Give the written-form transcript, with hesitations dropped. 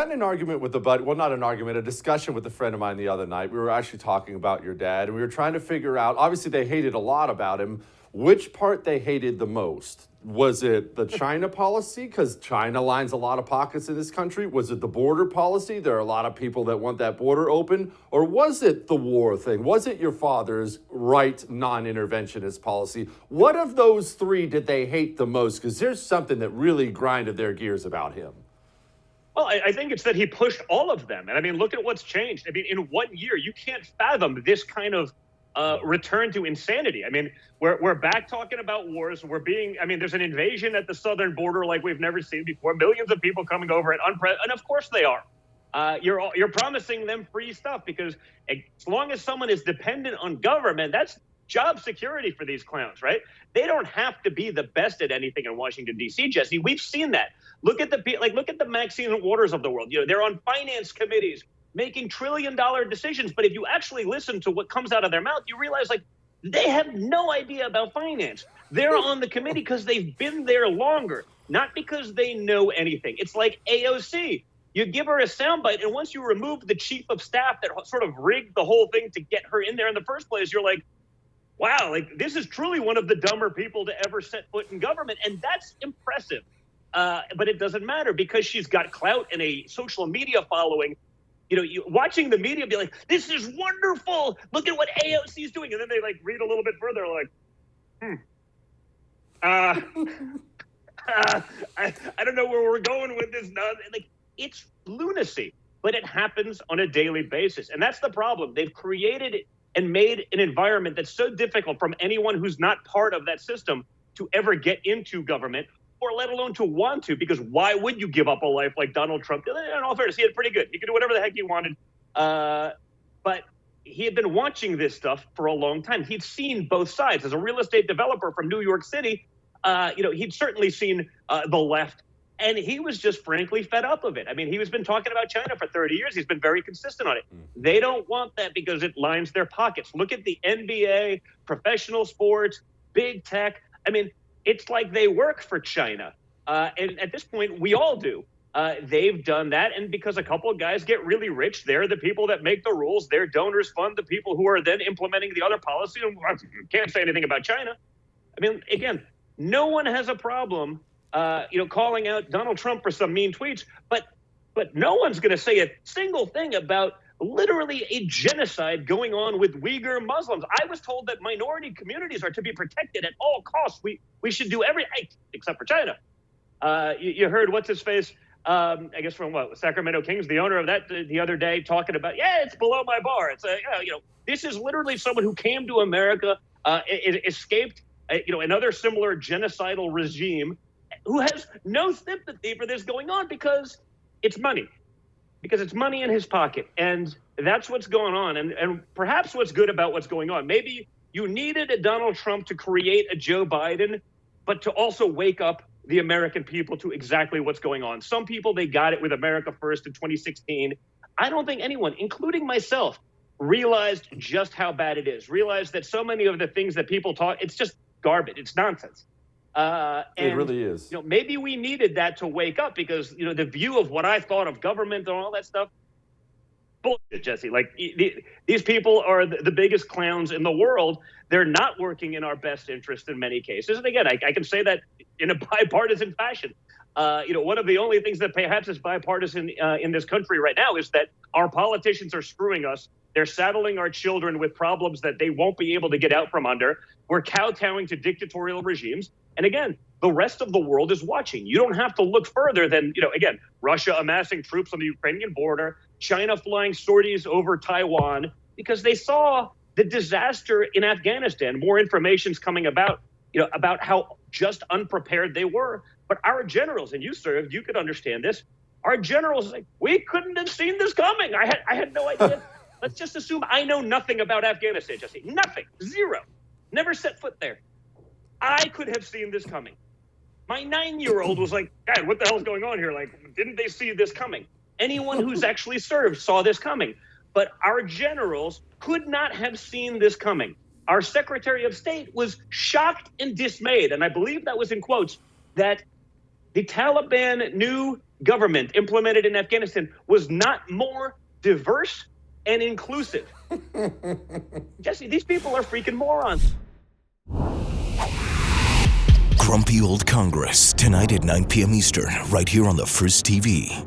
got in an argument with a buddy, well, not an argument, a discussion with a friend of mine the other night. We were actually talking about your dad, and we were trying to figure out, obviously they hated a lot about him, which part they hated the most. Was it the China policy? Because China lines a lot of pockets in this country. Was it the border policy? There are a lot of people that want that border open. Or was it the war thing? Was it your father's right non-interventionist policy? What of those three did they hate the most? Because there's something that really grinded their gears about him. Well, I think it's that he pushed all of them. And I mean, look at what's changed. I mean, in 1 year, you can't fathom this kind of return to insanity. I mean, we're back talking about wars. There's an invasion at the southern border like we've never seen before. Millions of people coming over, and of course they are. You're promising them free stuff because as long as someone is dependent on government, that's job security for these clowns, right? They don't have to be the best at anything in Washington, D.C., Jesse. We've seen that. Look at the Maxine Waters of the world. They're on finance committees making trillion-dollar decisions. But if you actually listen to what comes out of their mouth, you realize, they have no idea about finance. They're on the committee because they've been there longer, not because they know anything. It's like AOC. You give her a soundbite, and once you remove the chief of staff that sort of rigged the whole thing to get her in there in the first place, you're like, wow, this is truly one of the dumber people to ever set foot in government. And that's impressive. But it doesn't matter because she's got clout and a social media following. You watching the media be like, this is wonderful. Look at what AOC is doing. And then they read a little bit further I don't know where we're going with this. It's lunacy, but it happens on a daily basis. And that's the problem. They've created and made an environment that's so difficult from anyone who's not part of that system to ever get into government, or let alone to want to, because why would you give up a life like Donald Trump? In all fairness, he had pretty good. He could do whatever the heck he wanted. But he had been watching this stuff for a long time. He'd seen both sides. As a real estate developer from New York City, he'd certainly seen the left. And he was just frankly fed up of it. I mean, he's been talking about China for 30 years. He's been very consistent on it. They don't want that because it lines their pockets. Look at the NBA, professional sports, big tech. I mean, it's like they work for China. And at this point, we all do. They've done that. And because a couple of guys get really rich, they're the people that make the rules. Their donors fund the people who are then implementing the other policy. And can't say anything about China. I mean, again, no one has a problem calling out Donald Trump for some mean tweets, but no one's going to say a single thing about literally a genocide going on with Uyghur Muslims. I was told that minority communities are to be protected at all costs. We should do everything except for China. You heard what's his face? I guess from Sacramento Kings, the owner of that the other day talking about, it's below my bar. It's this is literally someone who came to America, escaped another similar genocidal regime, who has no sympathy for this going on because it's money in his pocket. And that's what's going on. And perhaps what's good about what's going on, maybe you needed a Donald Trump to create a Joe Biden, but to also wake up the American people to exactly what's going on. Some people, they got it with America First in 2016. I don't think anyone, including myself, realized just how bad it is, realized that so many of the things that people talk, it's just garbage. It's nonsense. It really is. Maybe we needed that to wake up because, the view of what I thought of government and all that stuff, bullshit, Jesse. These people are the biggest clowns in the world. They're not working in our best interest in many cases. And again, I can say that in a bipartisan fashion. One of the only things that perhaps is bipartisan in this country right now is that our politicians are screwing us. They're saddling our children with problems that they won't be able to get out from under. We're kowtowing to dictatorial regimes. And again, the rest of the world is watching. You don't have to look further than, again, Russia amassing troops on the Ukrainian border, China flying sorties over Taiwan, because they saw the disaster in Afghanistan. More information's coming about how just unprepared they were. But our generals, and you served, you could understand this. Our generals, we couldn't have seen this coming. I had no idea. Let's just assume I know nothing about Afghanistan, Jesse. Nothing. Zero. Never set foot there. I could have seen this coming. My 9-year-old was like, God, what the hell's going on here? Didn't they see this coming? Anyone who's actually served saw this coming. But our generals could not have seen this coming. Our Secretary of State was shocked and dismayed, and I believe that was in quotes, that the Taliban knew government implemented in Afghanistan was not more diverse and inclusive. Jesse, these people are freaking morons. Grumpy Old Congress, tonight at 9 p.m. Eastern, right here on the First TV.